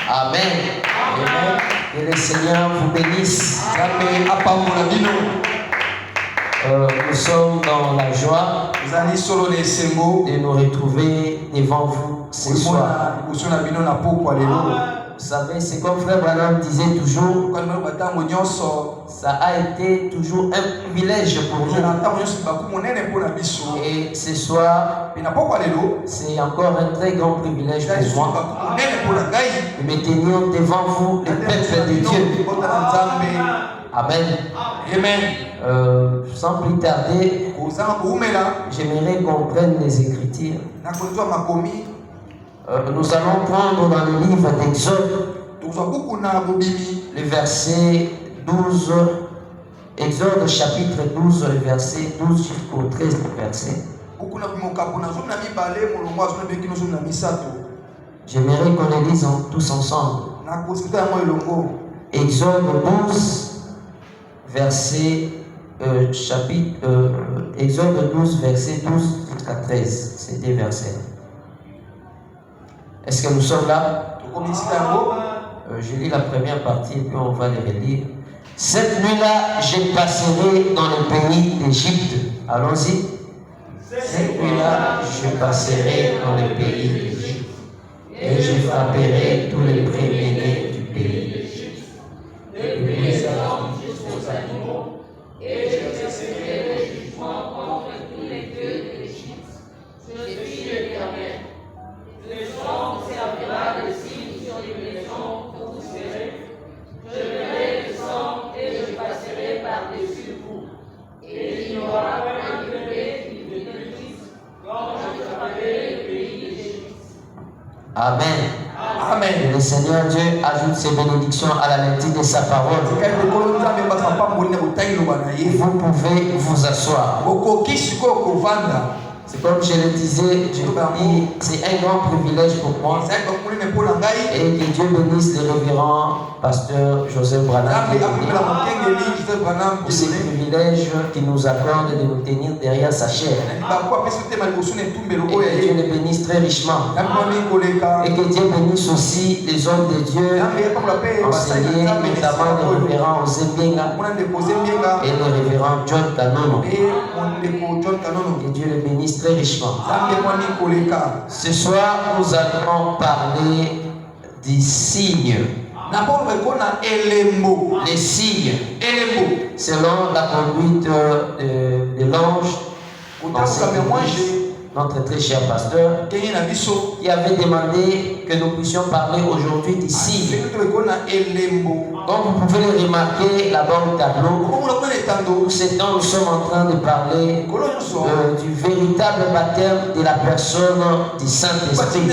Amen. Amen. Que le Seigneur vous bénisse. Nous sommes dans la joie de nous retrouver devant vous ce soir. Vous savez, c'est comme Frère Branham disait toujours, ça a été toujours un privilège pour nous. Et ce soir, c'est encore un très grand privilège pour moi de me tenir devant vous, le peuple de Dieu. Amen. Amen. Sans plus tarder, j'aimerais qu'on prenne les Écritures. Nous allons prendre dans le livre d'Exode, le verset 12, Exode chapitre 12, le verset 12 jusqu'au 13 verset. J'aimerais qu'on le lise tous ensemble. Exode 12, verset Exode 12, verset 12 jusqu'à 13. C'est des versets. Est-ce que nous sommes là? Je lis la première partie, puis on va les relire. Cette nuit-là, je passerai dans le pays d'Égypte. Allons-y. Cette nuit-là, je passerai dans le pays d'Égypte. Et je frapperai tous les premiers-nés du pays d'Égypte. Depuis les hommes jusqu'aux animaux. Et je exercerai le jugement contre tous les dieux de l'Égypte. Je suis l'Éternel. Le sang servira de signe sur les maisons que vous serez. Je verrai le sang et je passerai par-dessus vous. Et il n'y aura point de plaie ni de délice quand je frapperai le pays d'Égypte. Amen. Amen. Que le Seigneur Dieu ajoute ses bénédictions à la lecture de sa parole. Vous pouvez vous asseoir. C'est comme je le disais, c'est un grand privilège pour moi. Et que Dieu bénisse le révérend pasteur Joseph Branham pour ce privilège qu'il nous accorde de nous tenir derrière sa chair. Et que Dieu le bénisse très richement. Et que Dieu bénisse aussi les hommes de Dieu enseignés, notamment le révérend Ozebenga et le révérend John Kanono. Que Dieu le bénisse très richement. Ce soir, nous allons parler des signes. Les signes, selon la conduite de l'ange, notre très cher pasteur, qui avait demandé que nous puissions parler aujourd'hui des signes. Donc vous pouvez le remarquer là-bas au tableau. C'est quand nous sommes en train de parler du véritable baptême de la personne du Saint-Esprit.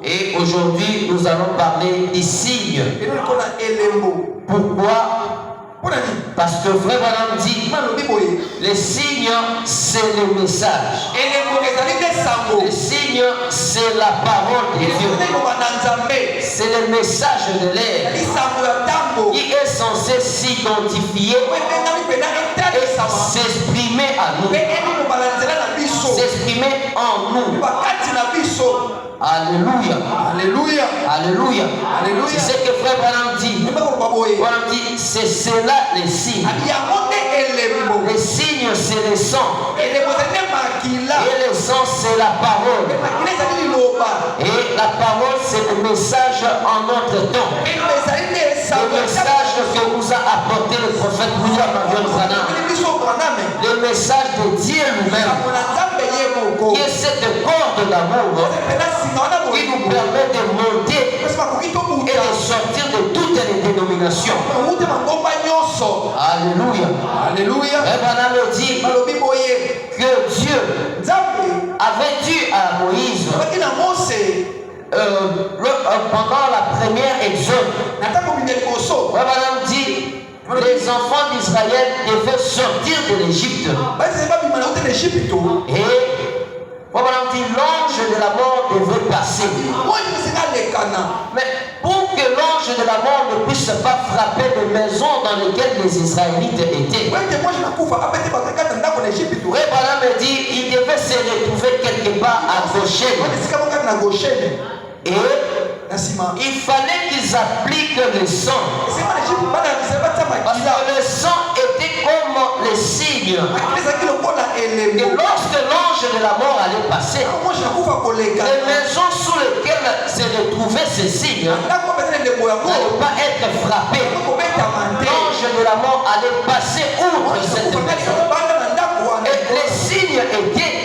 Et aujourd'hui, nous allons parler des signes. Pourquoi? Parce que Frère Branham dit, les signes, c'est le message. Les signes, c'est la parole de Dieu. C'est le message de l'air qui est censé s'identifier et s'exprimer à nous. S'exprimer en nous. Alléluia. Alléluia. Alléluia. C'est ce que Frère Branham dit. Branham dit, c'est cela les signes. Les signes, c'est le sang. Et le sang, c'est la parole. Et la parole, c'est le message en notre temps. Le message que nous a apporté le prophète William Marion Branham. Le message de Dieu lui-même. Qui est cette corde d'amour qui nous permet de monter et de sortir de toutes les dénominations. Alléluia. Alléluia. Et dit que Dieu avait dit à Moïse pendant la première exode, dit les enfants d'Israël devaient sortir de l'Égypte. Et on dit l'ange de la mort devait passer. Mais pour que l'ange de la mort ne puisse pas frapper les maisons dans lesquelles les Israélites étaient, Branham dit il devait se retrouver quelque part à Goshen. Et il fallait qu'ils appliquent le sang. Parce que le sang était comme les signes. Et lorsque l'ange de la mort allait passer, les maisons sous lesquelles se retrouvaient ces signes n'allaient pas être frappées. L'ange de la mort allait passer outre cette maison. Et les signes étaient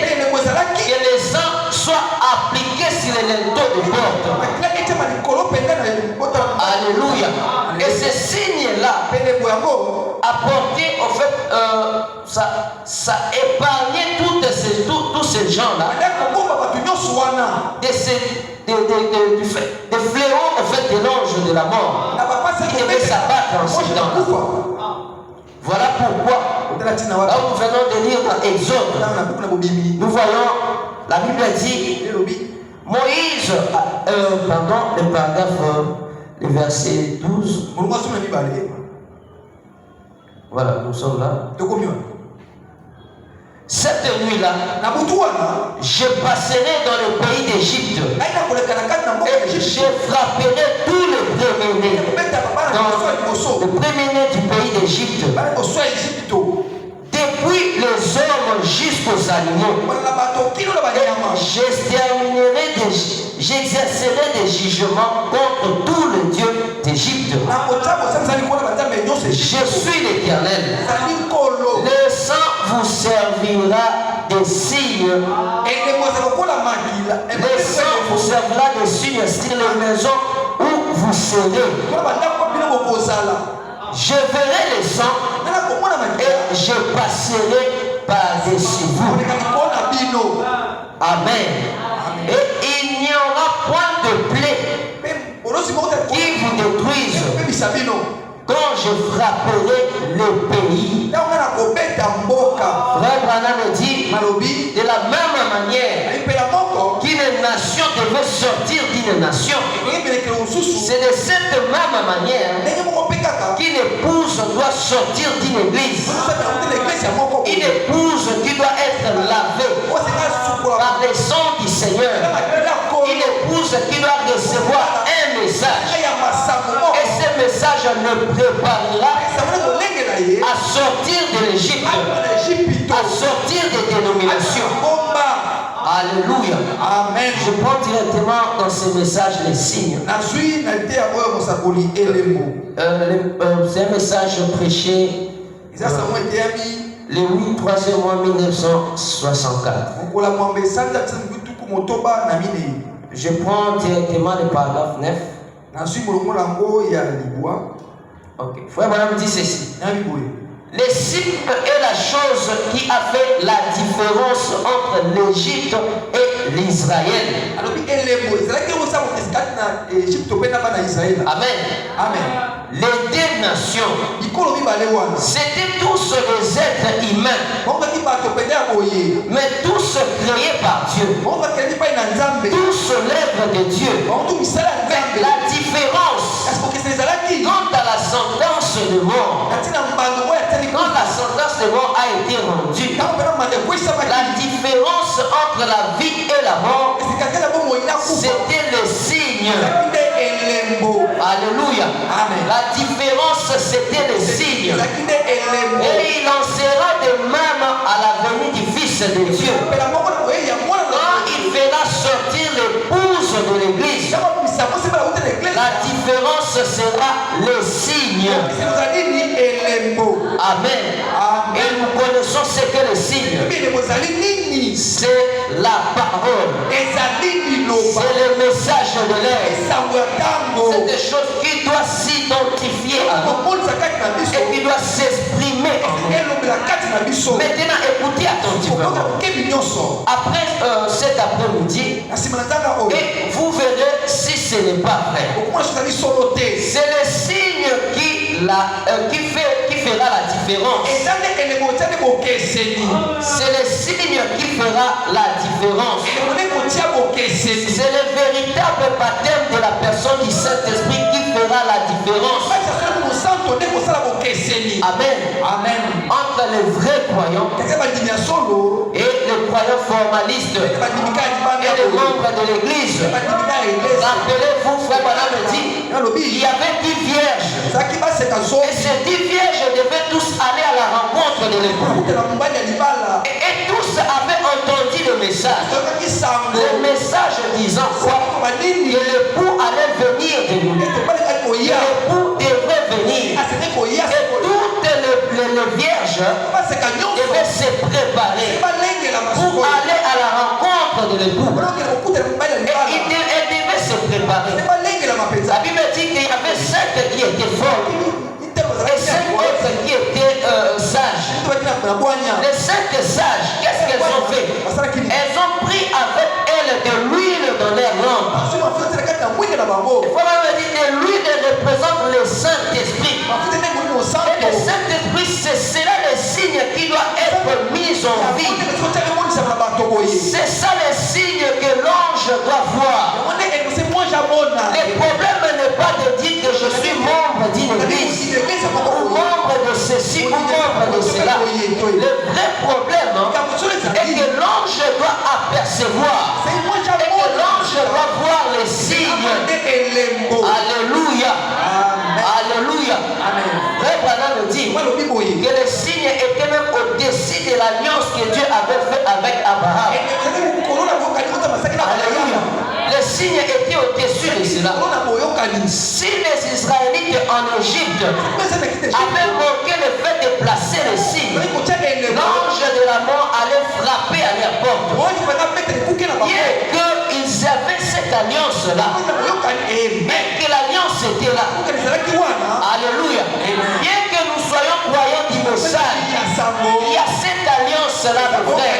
que les sang soit appliqué sur les linteaux de porte. Alléluia. Et ces signes-là apportaient, en fait, ça épargnait tous ces gens-là des fléaux, en fait, de l'ange de la mort qui devait s'abattre en ces temps-là. Voilà pourquoi, là nous venons de lire dans Exode, nous voyons, la Bible dit, Moïse, le paragraphe, le verset 12. Voilà, nous sommes là. Cette nuit-là, je passerai dans le pays d'Égypte et je frapperai tous les premiers-nés le premier-né du pays d'Égypte, depuis les hommes jusqu'aux animaux. J'exercerai des jugements contre tous les dieux d'Égypte. Je suis l'Éternel. Le sang vous servira des signes. Le sang vous servira des signes sur les maisons où vous serez. Je verrai le sang et je passerai par-dessus vous. Amen. Et il n'y aura point de plaie qui vous détruise quand je frapperai le pays. Frère Branham dit de la même manière qu'une nation devait sortir d'une nation, c'est de cette même manière qu'une épouse doit sortir d'une église. Une épouse qui doit être lavée par le sang du Seigneur. Une épouse qui doit recevoir un message. Et ce message ne préparera à sortir de l'Égypte, à sortir des dénominations. Alléluia. Amen. Je prends directement dans ce message les signes. C'est un message prêché le 8 3e mois 1964. Je prends directement le paragraphe 9. Ok. Frère Madame dit ceci. Les signes est la chose qui a fait la différence entre l'Égypte et l'Israël. Amen. Amen. Les deux nations, c'était tous des êtres humains, mais tous créés par Dieu, tous l'œuvre de Dieu. Mais la différence, quant à la sentence de mort, quand la sentence de mort a été rendue, la différence entre la vie et la mort, c'était le signe. Alléluia. Amen. La différence, c'était le signe. Et il en sera de même à la venue du Fils de Dieu. Quand il fera sortir l'épouse de l'Église, la différence sera le signe. Amen. Et nous connaissons ce que le signe. C'est la parole. C'est le message de l'air. C'est des choses qui doivent s'identifier à nous et qui doivent s'exprimer en nous. Maintenant, écoutez attentivement. Après cet après-midi, et vous verrez si ce n'est pas vrai. C'est le signe qui fera la différence. C'est le signe qui fera la différence. C'est le véritable baptême de la personne du Saint-Esprit qui fera la différence. Amen. Amen. Entre les vrais croyants et les croyants formalistes et les membres de l'église. Rappelez-vous, frère Branham me dit, il y avait 10 vierges. Et ces 10 vierges devaient tous aller à la rencontre de l'époux. Et tous avaient entendu le message. Le message disant quoi? Que l'époux allait venir de lui. L'époux devrait venir. Et toutes les vierges devaient se préparer pour aller à la rencontre de l'époux. Et elles devaient se préparer. La Bible dit qu'il y avait 5 qui étaient folles et 5 autres qui étaient sages. Les 5 sages, qu'est-ce qu'elles ont fait? Elles ont pris avec elles de l'huile dans leurs lampes. Il faut même dire que l'huile représente le Saint-Esprit. Et le Saint-Esprit, c'est cela le signe qui doit être mis en vie. C'est ça le signe que l'ange doit voir. Le problème n'est pas de dire que je suis membre d'une église, ou membre de ceci, ou membre de cela. Le vrai problème est que l'ange doit apercevoir, et que l'ange doit voir les signes. Alléluia. Alléluia. Frère Branham dit que les signes étaient même au-dessus de l'alliance que Dieu avait fait avec Abraham. Alléluia. Les signes étaient au-dessus de cela. Si les Israélites en Égypte avaient manqué le fait de placer les signes, l'ange de la mort allait frapper à leur porte. Bien qu'ils avaient cette alliance-là, mais que l'alliance était là. Alléluia. Bien que nous soyons croyants du message, il y a cette alliance-là, mon frère.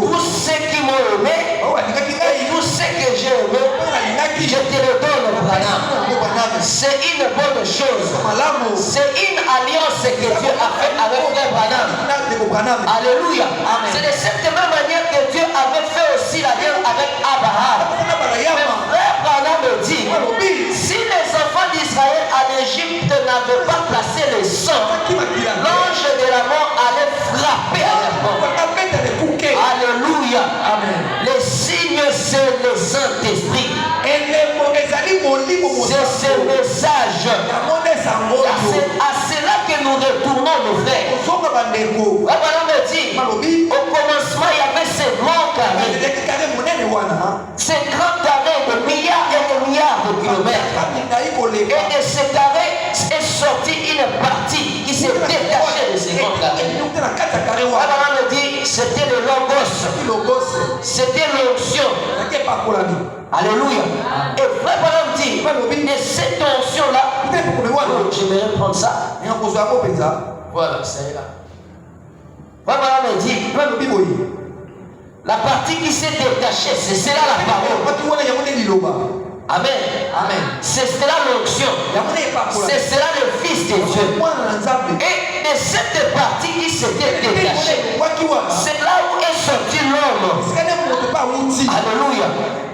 Tous ceux qui m'ont aimé, et tous ceux que j'ai aimé, je te le donne, Branham. C'est une bonne chose. C'est une alliance que Dieu a faite avec Frère Branham. Alléluia. C'est de cette même manière que Dieu avait fait aussi l'alliance avec Abraham. Mais Frère Branham me dit, si les enfants d'Israël en Égypte n'avaient pas placé le sang, l'ange de la mort allait frapper à la porte. Alléluia. Les signes, c'est le Saint-Esprit. C'est ce message. C'est à cela que nous retournons, nos frères. Abraham me dit, au commencement, il y avait ces grands carrés. Ces grands carrés de milliards et de milliards de kilomètres. Et de ces carrés est sortie une partie qui s'est détachée de ces grands carrés. Abraham me dit, c'était le logos. C'était l'onction. Alléluia. Et Frère Branham dit, et cette onction-là, j'aimerais prendre ça. Voilà, c'est là. Frère Branham me dit, la partie qui s'est détachée, c'est cela la parole. Amen. Amen. C'est cela l'onction. C'est cela le Fils de Dieu. Et de cette partie qui s'était détachée, c'est là où est sorti l'homme. Alléluia.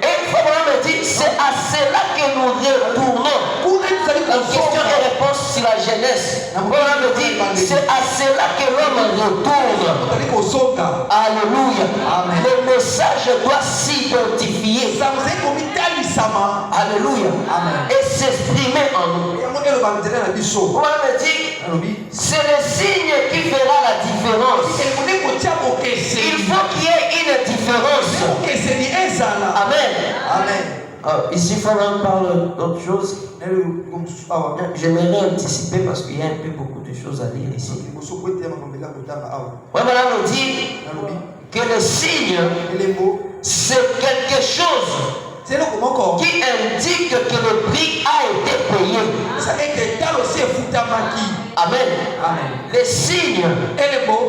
Et Frère Branham me dit, c'est à cela que nous retournons. La question et réponse sur la jeunesse. Frère Branham me dit, c'est à cela que l'homme retourne. Alléluia. Le message doit s'identifier. Alléluia. Et s'exprimer en nous. On me dit, c'est le signe qui fera la différence. Il faut qu'il y ait une différence. Amen. Ici, Frère parle d'autre chose. J'aimerais anticiper parce qu'il y a un peu beaucoup de choses à dire ici. Voilà, on dit que le signe, c'est quelque chose qui indique que le prix a été payé. Amen. Les signes,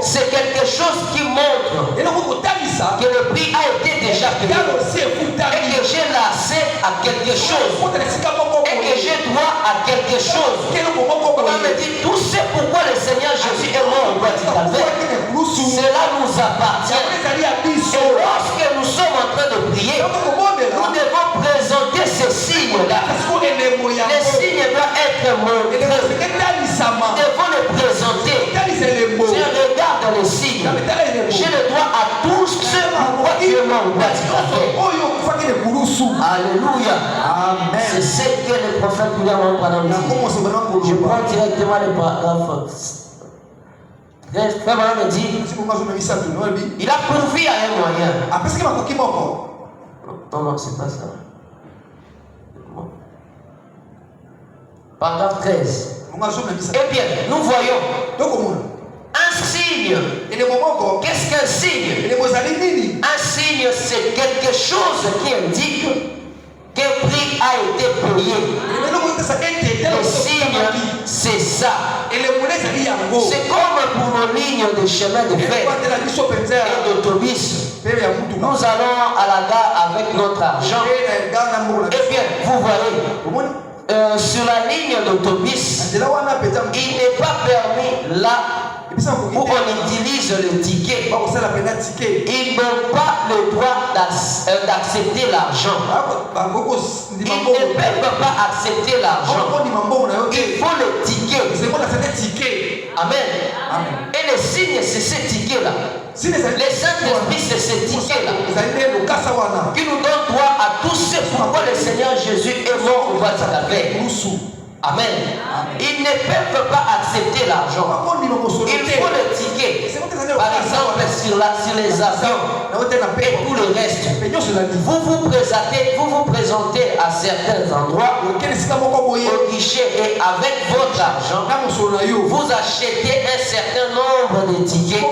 c'est quelque chose qui montre que le prix a été déjà payé et que j'ai l'accès à quelque chose et que j'ai droit à quelque chose. On me dit, tout c'est pourquoi le Seigneur Jésus est mort au bois du Calvaire. Cela nous appartient. Et lorsque nous sommes en train de prier, nous devons présenter ces signes-là. Les signes doivent être montrés. Nous devons les présenter. Je regarde les signes. J'ai le droit à tous ce pourquoi tu es mort, alléluia. Amen. C'est ce que le prophète William Branham dit. Je prends directement le paragraphe. Le frère Branham dit, il a pourvu à un moyen. Non, c'est pas ça. Paragraphe 13. Eh bien, nous voyons un signe. Qu'est-ce qu'un signe? Un signe, c'est quelque chose qui indique qu'un prix a été payé. Le signe, c'est ça. C'est comme pour nos lignes de chemin de fer et d'autobus. Nous allons à la gare avec notre argent. Eh bien, vous voyez, sur la ligne d'autobus, il n'est pas permis là où on utilise le ticket. Ils n'ont pas le droit d'accepter l'argent. Ils ne peuvent pas accepter l'argent. Il faut le ticket. Amen. Et le signe, c'est ce ticket-là. Les Saint-Esprit, c'est ce ticket-là qui nous donne droit à tout ce pourquoi le Seigneur Jésus est mort au bas de la paix. Amen. Ils ne peuvent pas accepter l'argent. Il faut le ticket. Par exemple, sur les avions et tout le reste. Vous vous présentez à certains endroits au guichet et avec votre argent, vous achetez un certain nombre de tickets.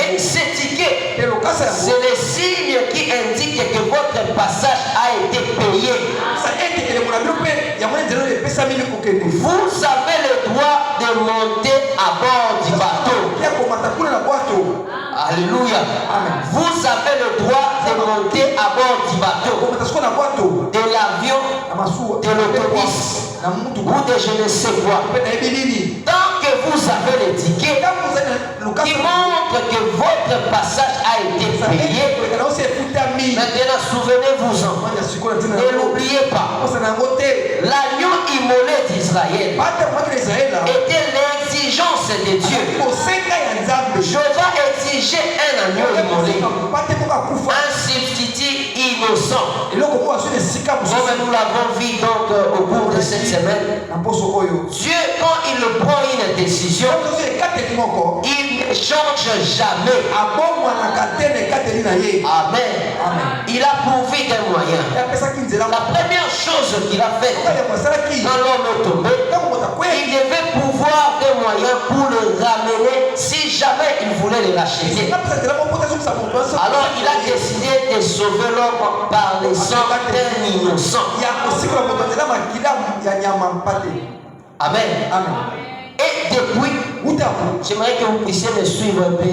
Et ces tickets, c'est le signe qui indique que votre passage a été payé. Vous avez le droit de monter à bord du bateau. Alléluia. Vous avez le droit de monter à bord du bateau, de l'avion, de l'autobus ou de je ne sais quoi. Tant que vous avez le ticket qui montre que votre passage a été payé, maintenant souvenez-vous-en. Ne l'oubliez pas. L'agneau immolé d'Israël était l'exigence de Dieu. Je vais exiger un agneau immolé, un substitut innocent. Comme nous l'avons vu donc au cours de cette semaine, Dieu, quand il prend une décision, il ne change jamais. Amen. Il a pourvu d'un moyen. La première chose qu'il a faite quand l'homme est tombé, il devait pouvoir des moyens pour le ramener si jamais il voulait le racheter. Alors il a décidé de sauver l'homme par le sang d'un innocent. Amen. Et depuis, j'aimerais que vous puissiez me suivre un peu.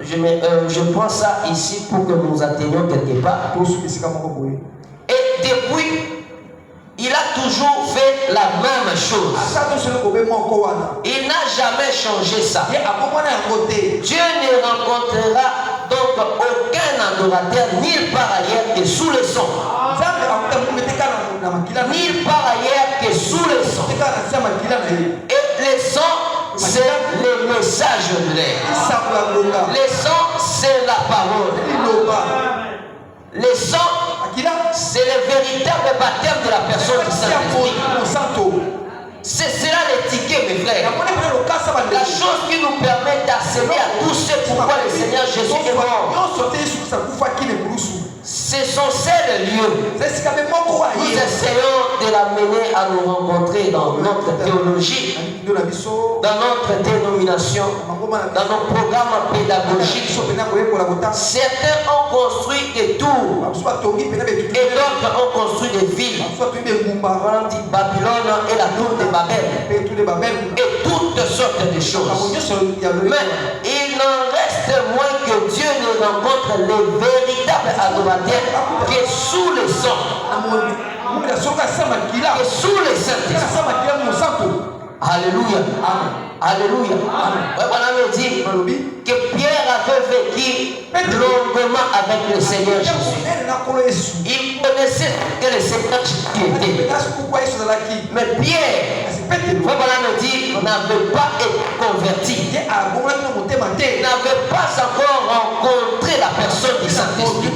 Je prends ça ici pour que nous atteignions quelque part. Et depuis, il a toujours fait la même chose. Il n'a jamais changé ça. Dieu ne rencontrera donc aucun adorateur nulle part ailleurs que sous le son. Nulle part ailleurs que sous le son. Et le son, c'est le message de l'air. Le son, c'est la parole. Le son, c'est le véritable baptême de la personne du Saint-Esprit. C'est cela le ticket, mes frères. La chose qui nous permet d'accéder à tout ce pourquoi le Seigneur Jésus est mort. Ce sont ces lieux. Nous essayons de l'amener à nous rencontrer dans notre théologie, dans notre dénomination, dans nos programmes pédagogiques. Certains ont construit des tours et d'autres ont construit des villes. On dit Babylone et la tour de Babel et toutes sortes de choses. Mais il n'en reste moins que Dieu ne rencontre les véritables adorateurs que sous le sang, que sous le Saint-Esprit. Alléluia. Alléluia. On a dit que Pierre avait vécu longuement avec le Seigneur Jésus. Il connaissait que le Seigneur Jésus était. Mais Pierre, frère Branham me dit, n'avait pas été converti. N'avait pas encore rencontré la personne du Saint-Esprit.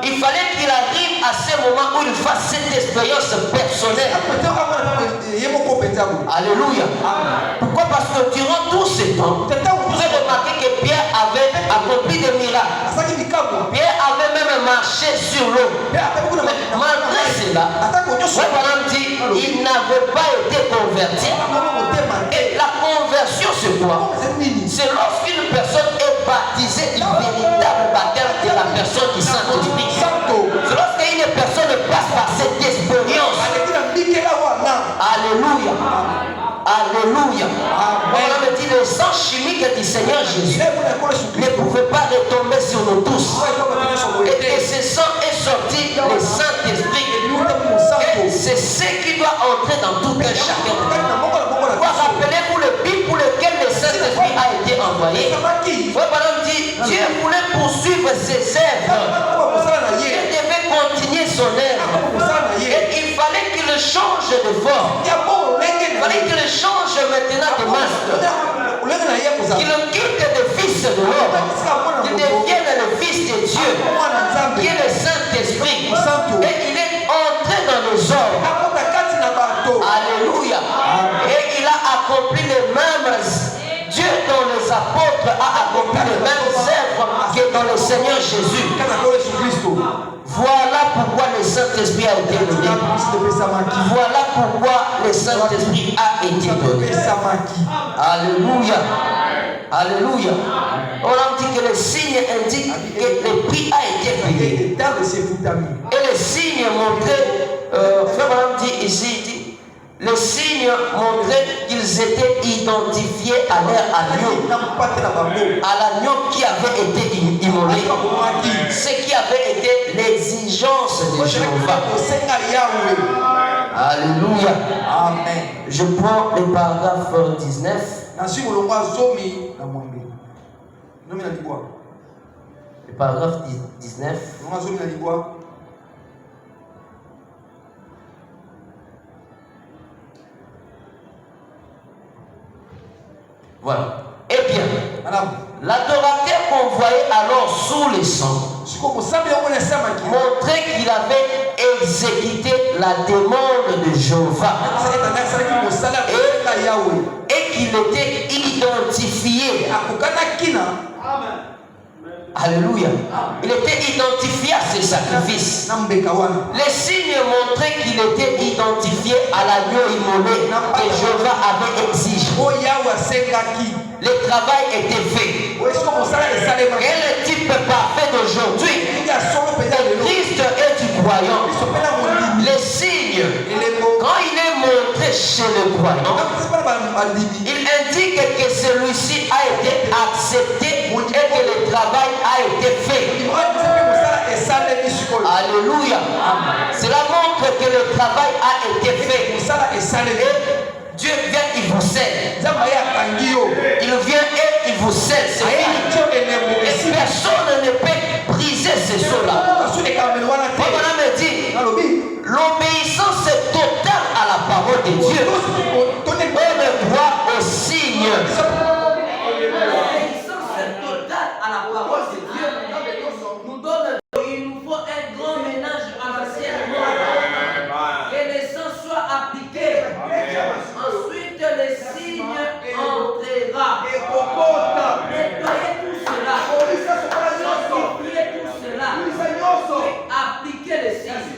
Il fallait qu'il arrive à ce moment où il fasse cette expérience personnelle. Alléluia. Pourquoi? Parce que durant tout ce temps, vous avez remarqué que Pierre avait accompli des miracles. Pierre avait même marché sur l'eau. Malgré cela, frère Branham dit, il n'avait pas été converti. Et la conversion, c'est quoi? C'est lorsqu'une personne est baptisée du véritable baptême de la personne du Saint-Esprit. C'est lorsqu'une personne passe par cette expérience. Alléluia. Alléluia. On me dit, le sang chimique du Seigneur Jésus ne pouvait pas retomber sur nous tous. Et ce sang est sorti le Saint-Esprit. Et c'est ce qui doit entrer dans tout un chacun. Rappelez-vous le but pour lequel le Saint-Esprit a été envoyé. Voilà, dit, Dieu voulait poursuivre ses œuvres. Dieu devait continuer son œuvre. Et il fallait qu'il change de forme. Il fallait qu'il change maintenant de masque. Qu'il quitte le Fils de l'homme. Qu'il devienne le Fils de Dieu. Qui est le Saint-Esprit. Et il est entré dans nos ordres. Alléluia. Et il a accompli les mêmes. Dieu dans les apôtres a accompli les mêmes œuvres que dans le Seigneur Jésus. Voilà pourquoi le Saint-Esprit a été donné. Voilà pourquoi le Saint-Esprit a été donné. Alléluia. Alléluia. On a dit que le signe indique que le prix a été payé. Et le signe montrait, frère Branham dit ici, les signes montraient qu'ils étaient identifiés à leur agneau, à l'agneau qui avait été immolé, ce qui avait été l'exigence de Jéhovah. Alléluia. Amen. Je prends le paragraphe 19. Le paragraphe 19. Voilà. Eh bien, l'adorateur qu'on voyait alors sous les sangs montrait qu'il avait exécuté la demande de Jéhovah et qu'il était identifié. Alléluia. Il était identifié à ses sacrifices. Les signes montraient qu'il était identifié à l'agneau immolé que Jéhovah avait exigé. Le travail était fait. Et le type parfait d'aujourd'hui, Christ est du croyant. Les signes, quand il est montré chez le croyant, il indique que celui-ci a été accepté et que le travail a été fait. Alléluia. Cela montre que le travail a été fait. Et Dieu vient, il vous cède. Il vient et il vous cède. Et personne ne peut briser ces sceaux-là. Comme on a dit, l'obéissance est totale à la parole de Dieu. On le voit au signe. L'obéissance est totale à la parole de Dieu. Nous donne, il nous faut un grand ménage à l'ancienne mort. Que les sangs soient appliqués. Ensuite, les signes entrera. Nettoyez tout cela. Sanctifiez tout cela. Appliquez les signes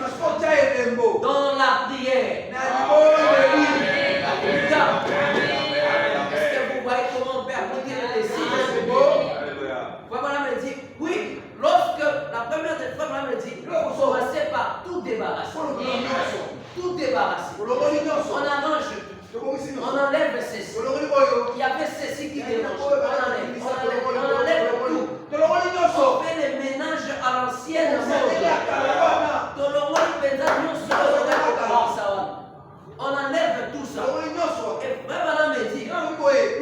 dans la prière. Est-ce que vous voyez comment on peut appliquer les signes? Voilà me dit, oui, lorsque la première des fois, me dit, vous commencez par tout débarrasser. Tout débarrasser. On arrange. On enlève ceci. Il y avait ceci qui dérange. On enlève tout. On fait les ménages à l'ancienne mode. On enlève tout ça. Et vraiment me dit,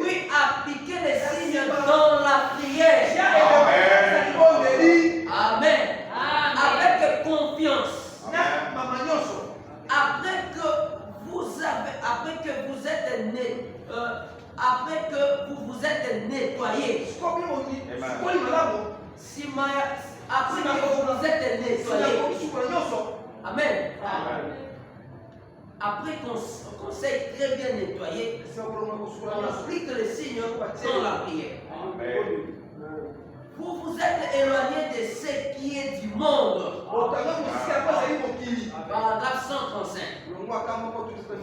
oui, appliquez les signes dans la prière. Amen. Avec confiance. après que vous êtes né, après que vous vous êtes nettoyé. Après que vous vous êtes nettoyé. Amen. Après qu'on s'est très bien nettoyé, on applique le signe dans la prière. Vous vous êtes éloigné de ce qui est du monde. Paragraphe 135.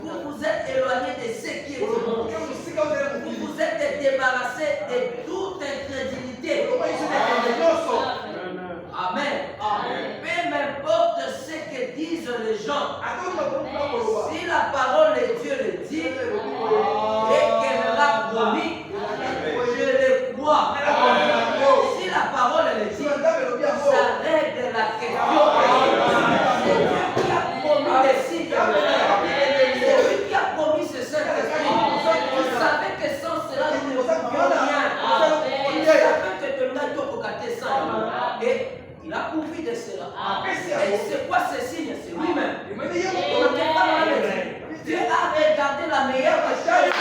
Vous vous êtes éloigné de ce qui est du monde. Vous vous êtes débarrassé de toute incrédulité. Amen. Peu m'importe ce que disent les gens. Si la parole de Dieu le dit et qu'elle l'a promis, je le crois. Si la parole le dit, ça règle la question. C'est Dieu qui a promis les signes. C'est lui qui a promis ce Saint-Esprit. Vous savez que sans cela, nous ne pouvions rien. Il savait que tu n'as pas gâté ça. Et il a pourvu de cela. Et c'est quoi ce signe? C'est lui-même. Dieu a regardé la meilleure chose.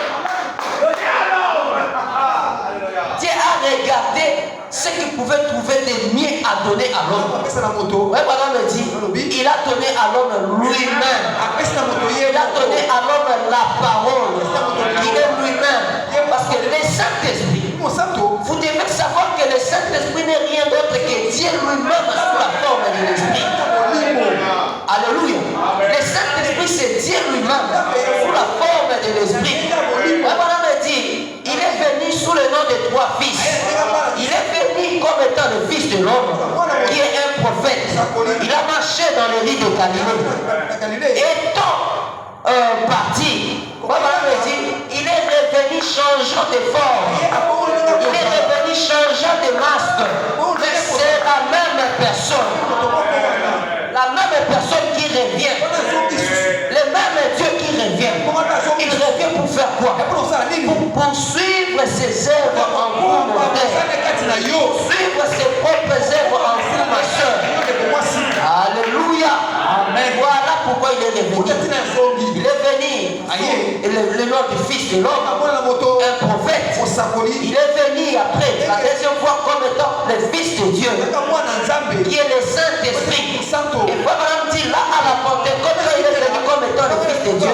Dieu a regardé ce qu'il pouvait trouver de mieux à donner à l'homme. Ouais, voilà, me dit, il a donné à l'homme lui-même. Il a donné à l'homme la parole. Il est lui-même. Parce que le Saint-Esprit, vous devez savoir que le Saint-Esprit n'est rien d'autre que Dieu lui-même sous la forme de l'Esprit. Alléluia. Le Saint-Esprit, c'est Dieu lui-même sous la forme de l'Esprit. Voilà, me dit, il est venu sous le nom de trois fils. Il est venu comme étant le fils de l'homme, qui est un prophète. Il a marché dans les rues de Galilée. Étant parti, voilà, me dit, il est revenu changeant de forme. Il est revenu changeant de masque. Mais c'est la même personne. La même personne qui revient. Le même Dieu qui revient. Il revient pour faire quoi? Pour poursuivre ses œuvres en vous, mon frère. Suivre ses propres œuvres en vous, ma soeur. Alléluia. Amen. Voilà pourquoi il est revenu. Il est venu. Le nom du fils de l'homme, un prophète. Il est venu après, la deuxième fois, comme étant le fils de Dieu, qui est le Saint-Esprit. Et voilà, on dit là à la Pentecôte, il est venu comme étant le fils de Dieu.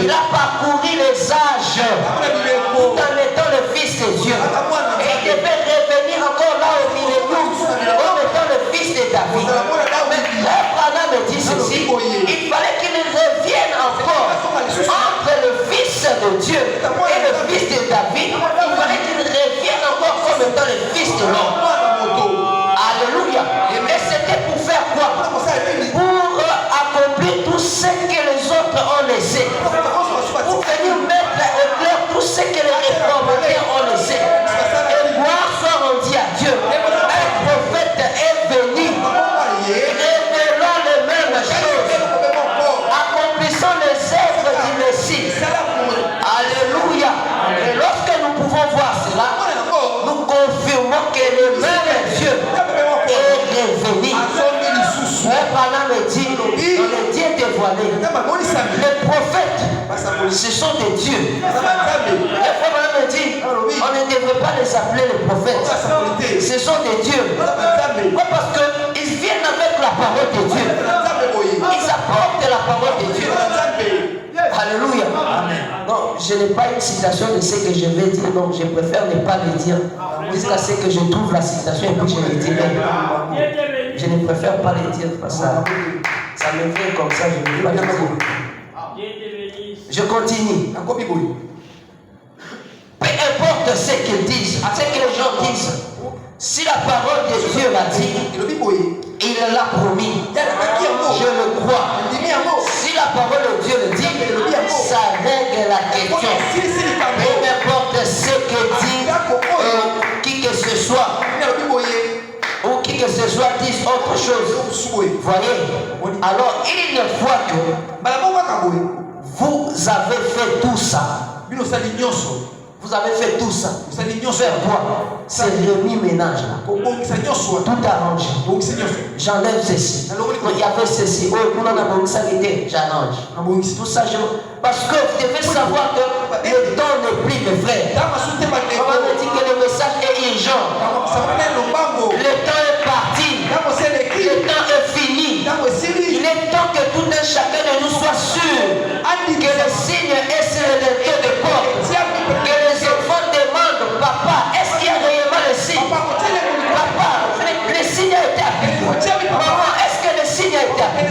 Il a parcouru les âges tout en étant le fils de Dieu. Et il devait revenir encore là au milieu comme étant le fils de David. Mais Abraham me dit ceci, il fallait qu'il revienne encore entre le fils de Dieu et le fils de David. Il fallait qu'il revienne encore comme étant le fils de l'homme. Alléluia. Mais c'était pour faire quoi? Pour accomplir tout ce que les autres ont laissé. Pour venir mettre au clair tout ce que les réformateurs ont laissé. Et gloire soit rendue à Dieu. Un prophète est venu révélant les mêmes choses, accomplissant les œuvres du Messie. Alléluia. Et lorsque nous pouvons voir cela, nous confirmons que le même Dieu est revenu. Abraham me dit, dans les dieux dévoilés, les prophètes, ce sont des dieux. Abraham me dit, on ne devrait pas les appeler les prophètes. Ce sont des dieux. Pourquoi? Parce qu'ils viennent avec la parole de Dieu. Ils apportent la parole de Dieu. Alléluia. Non, je n'ai pas une citation de ce que je vais dire, donc je préfère ne pas le dire jusqu'à ce que je trouve la citation et puis je le dirai. Je ne préfère pas le dire parce que ça me vient comme ça, je ne veux pas le dire. Je continue. Peu importe ce qu'ils disent, ce que les gens disent, si la parole de Dieu l'a dit, il l'a promis, je le crois. Si la parole de Dieu le dit, ça règle la question. Peu importe ce que dit qui que ce soit, ou qui que ce soit dise autre chose. Voyez, alors une fois que vous avez fait tout ça, vous avez fait tout ça, faire quoi? C'est remis ménage là. Tout arrangé. J'enlève ceci. Il y avait fait ceci. Oh, on a ça qui était, j'arrange. Tout ça, parce que vous devez savoir que le temps n'est plus, mes frères. On me dit que le message est urgent. Le temps est parti. Le temps est fini. Il est temps que tout un chacun de nous soit sûr que le signe est sur le taux de porte. Que les enfants demandent, papa, est-ce qu'il y a réellement le signe? Papa, le signe a été appliqué. Maman, est-ce que le signe a été appliqué?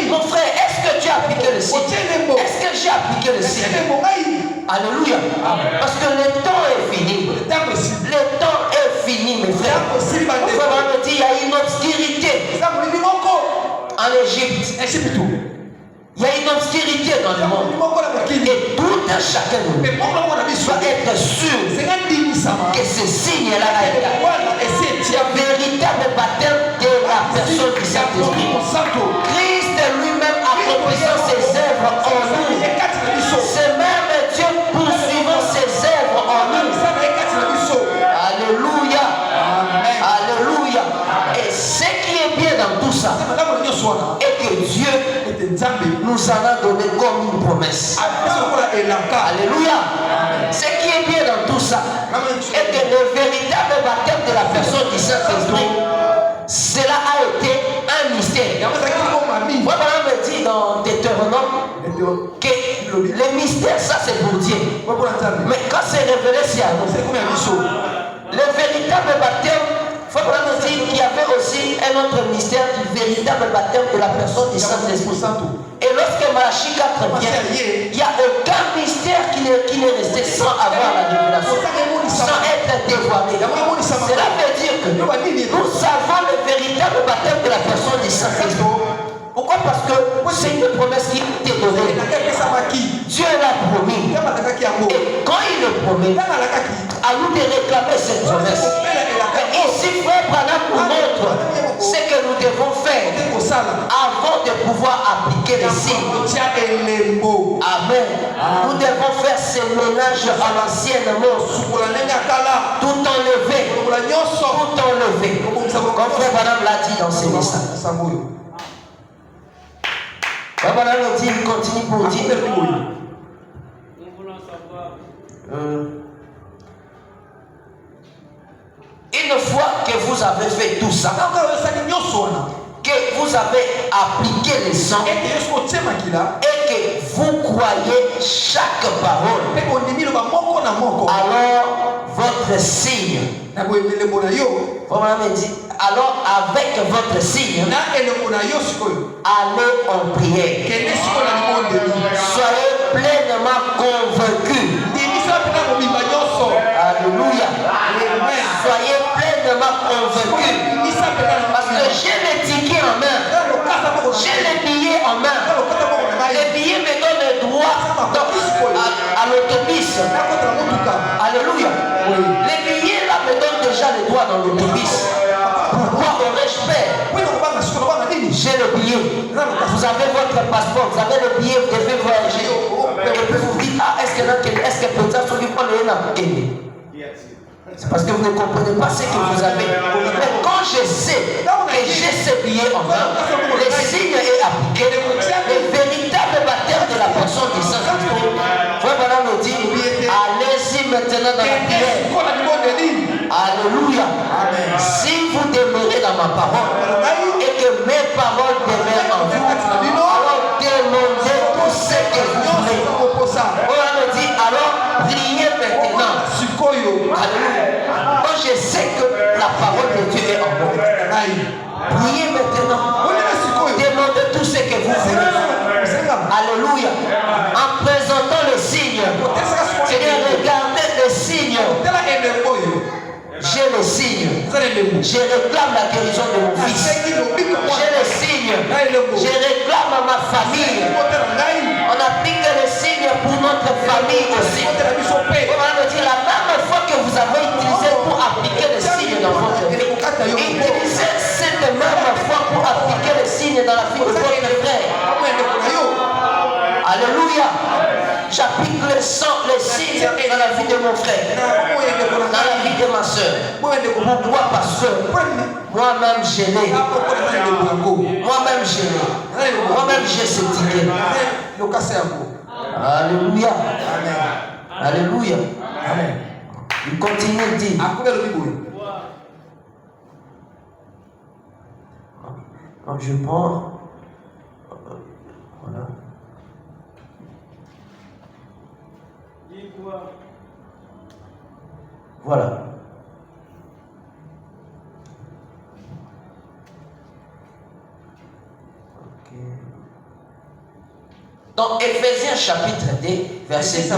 Mon frère, est-ce que tu as appliqué le signe? Est-ce que j'ai appliqué le signe? Alléluia. Parce que le temps est fini. Le temps est fini, mes frères. Mon frère me dit, il y a une obscurité en Égypte. Il y a une obscurité dans le monde. Et tout un chacun de nous doit être sûr que ce signe-là a été le véritable baptême de la personne du Saint-Esprit. Christ lui-même accomplissant ses œuvres en nous. C'est même Dieu poursuivant ses œuvres en nous. Alléluia. Alléluia. Et ce qui est bien dans tout ça est que Dieu nous en a donné comme une promesse. Alléluia. Ce qui est bien dans tout ça est que le véritable baptême de la personne du Saint-Esprit, cela a été un mystère. Voilà, me dit dans Deutéronome que le mystère, ça c'est pour Dieu. Mais quand c'est révélé, c'est à nous. Le véritable baptême, il faut vraiment dire qu'il y avait aussi un autre mystère du véritable baptême de la personne du Saint-Esprit. Et lorsque Malachie 4 vient, il n'y a aucun mystère qui n'est resté sans avoir la révélation, sans être dévoilé. Cela veut dire que nous savons le véritable baptême de la personne du Saint-Esprit. Pourquoi? Parce que c'est une promesse qui t'est donnée. Dieu l'a promis. Et quand il le promet, à nous de réclamer cette promesse. Et ici, frère Branham nous montre ce que nous devons faire avant de pouvoir appliquer les signes. Amen. Nous devons faire ce ménage à l'ancienne mort. Tout enlever. Tout enlever. Comme frère Branham l'a dit dans ses messages. Voilà, il continue pour dire. Une fois que vous avez fait tout ça, que vous avez appliqué les sons et que vous croyez chaque parole, alors votre signe, alors avec votre signe, allez en prière. Soyez pleinement convaincus. Alléluia. Soyez pleinement convaincus. Parce que j'ai le ticket en main. J'ai les billets en main. Les billets me donnent le droit à l'autobus. Alléluia. Les billets là me donnent déjà le droit dans l'autobus. Pourquoi aurais-je peur? J'ai le billet. Vous avez votre passeport, vous avez le billet, vous devez voyager. Et puis vous dites, ah, est-ce que peut-être celui qui prend le N. C'est parce que vous ne comprenez pas ce que vous avez. Mais quand je sais que j'ai ce billet en main, le signe est appliqué, le véritable baptême de la personne du Saint-Esprit, voilà nous dit, allez-y maintenant dans la prière. Alléluia. Si vous demeurez dans ma parole et que mes paroles demeurent en vous, alors demandez tout ce que vous voulez. Voilà nous dit, alors priez maintenant. Alléluia. Quand je sais que la parole de Dieu est en vous, priez maintenant. Demandez tout ce que vous voulez. Alléluia. En présentant le signe, Seigneur, regardez le signe. J'ai le signe. Je réclame la guérison de mon fils. J'ai le signe. Je réclame à ma famille. On applique le signe pour notre famille aussi. On me dit la même fois que vous avez utilisé pour appliquer le signe dans votre vie, utilisez cette même fois pour appliquer le signe dans la vie de votre frère. Alléluia. j'applique le sang, les signes dans la vie de mon frère, dans la vie de ma soeur. Pourquoi? Parce que moi-même je l'ai. Moi-même je l'ai. Moi-même j'ai ce ticket. Alléluia. Alléluia. Amen. Il continue de dire. Donc je prends. Voilà. Voilà. Okay. Dans Éphésiens chapitre 2, verset 12,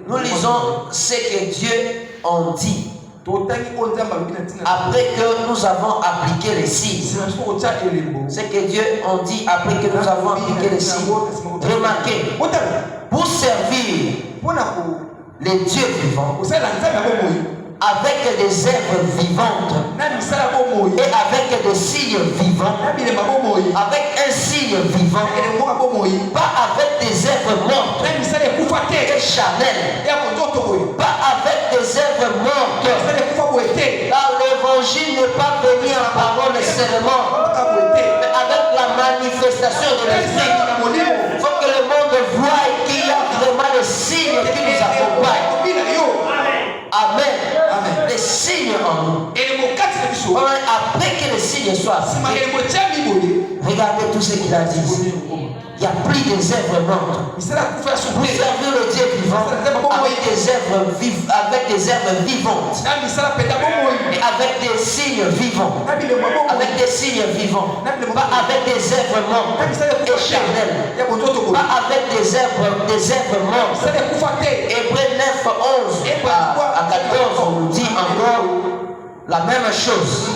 nous lisons ce que Dieu en dit. Après que nous avons appliqué les signes. Ce que Dieu en dit après que nous avons appliqué les signes. Remarquez, pour servir les dieux vivants, avec des œuvres vivantes et avec des signes vivants, avec un signe vivant, pas avec des œuvres mortes et charnelles, pas avec des œuvres mortes, car l'évangile n'est pas venu en parole seulement, mais avec la manifestation de l'esprit. Il faut que le monde voie qu'il y a vraiment des signes qui nous accompagnent. Amen. Les signes en nous. Après que les signes soient appliqués, regardez tout ce qu'il a dit. Il n'y a plus des œuvres mortes. Vous servir le Dieu vivant avec des œuvres vivantes. Et avec des signes vivants. Avec des signes vivants. Pas avec des œuvres mortes et charnelles. Pas avec des œuvres mortes. Hébreux 9, 11 à 14, on nous dit encore la même chose.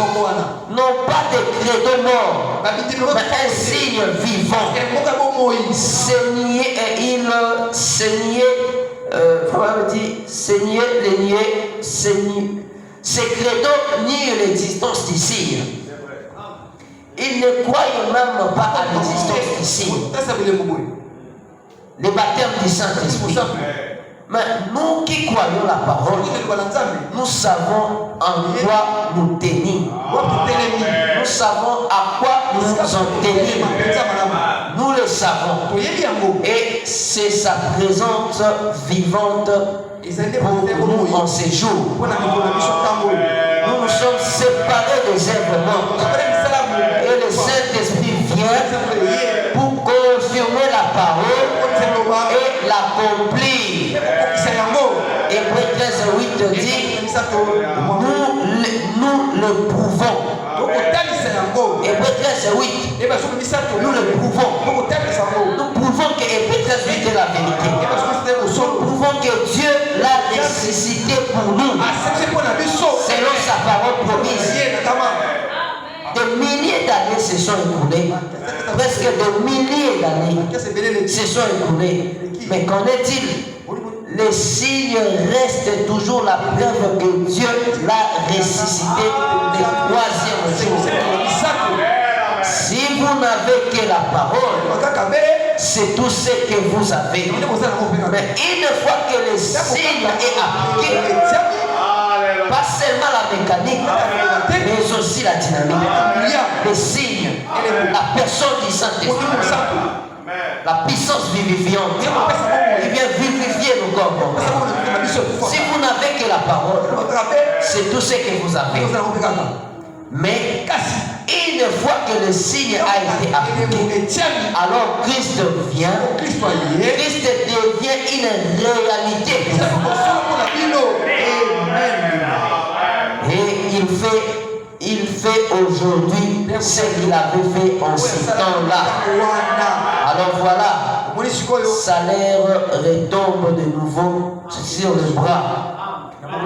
Non pas des credos morts, mais un signe vivant. Saigner les niais, ces credos nient l'existence du signe. Ils ne croient même pas à l'existence du signe. Les baptêmes du Saint-Esprit. Mais nous qui croyons la parole, nous savons en quoi nous tenir. Nous savons à quoi nous en tenir. Nous le savons. Et c'est sa présence vivante pour nous en ces jours. Nous nous sommes séparés des œuvres mortes. Et le Saint-Esprit vient pour confirmer la parole et l'accomplir. Hébreux 13, 8 dit, nous le prouvons. Hébreux 13, 8, nous le prouvons. Nous prouvons que Hébreux 13, 8 est la vérité. Nous prouvons que Dieu l'a ressuscité pour nous, selon sa parole promise. Des milliers d'années se sont écoulées. Presque des milliers d'années se sont écoulées. Mais qu'en est-il? Les signes restent toujours la preuve que Dieu l'a ressuscité le troisième jour. Si vous n'avez que la parole, c'est tout ce que vous avez. Mais une fois que le signe est appliqué, pas seulement la mécanique, mais aussi la dynamique, les signes, la personne du Saint-Esprit, la puissance vivifiante, il vient vivifier nos corps. Si vous n'avez que la parole, c'est tout ce que vous avez. Mais une fois que le signe a été appliqué, alors Christ vient, Christ devient une réalité. Et il fait aujourd'hui ce qu'il avait fait en ce temps-là. Alors voilà, sa lèvre retombe de nouveau sur le bras.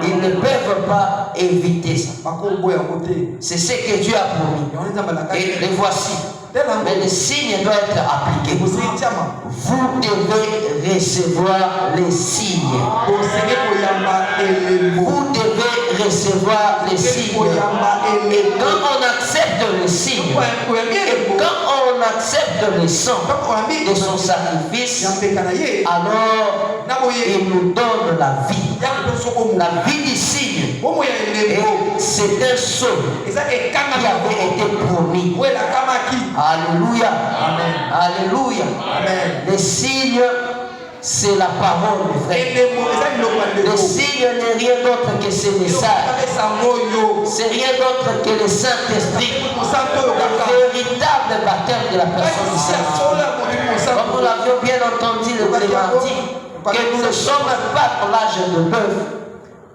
Ils ne peuvent pas éviter ça. C'est ce que Dieu a promis. Et les voici. Mais le signe doit être appliqué. Vous devez recevoir les signes. Vous devez recevoir les signes. Et quand on accepte le signe. Et quand on accepte le sang de son sacrifice, alors il nous donne la vie du signe. Et c'est un sceau qui avait été promis. Alléluia. Alléluia. Le signe, c'est la parole, frère. Le signe n'est rien d'autre que ce message. C'est rien d'autre que le Saint-Esprit. Le véritable baptême de la personne du Saint-Esprit. Comme nous l'avions bien entendu le mardi, que nous ne sommes pas dans l'âge de l'œuf,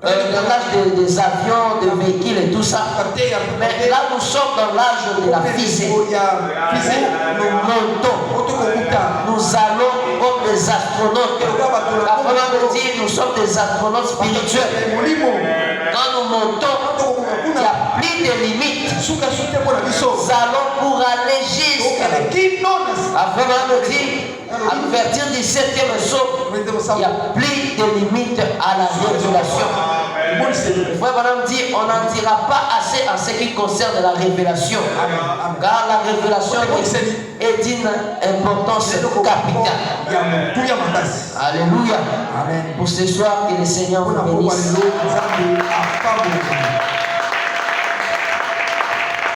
dans l'âge des avions, des véhicules et tout ça. Mais là, nous sommes dans l'âge de la physique. Nous montons. Nous allons comme des astronautes. Avant de dire, nous sommes des astronautes spirituels. Quand nous montons, il n'y a plus de limites. Nous allons pour aller jusqu'à avant de dire, à l'ouverture du 7e saut, il n'y a plus de limites à la révélation. Frère Madame dit, on n'en dira pas assez en ce qui concerne la révélation. Car la révélation est d'une importance capitale. Alléluia. Pour ce soir, que le Seigneur vous bénisse.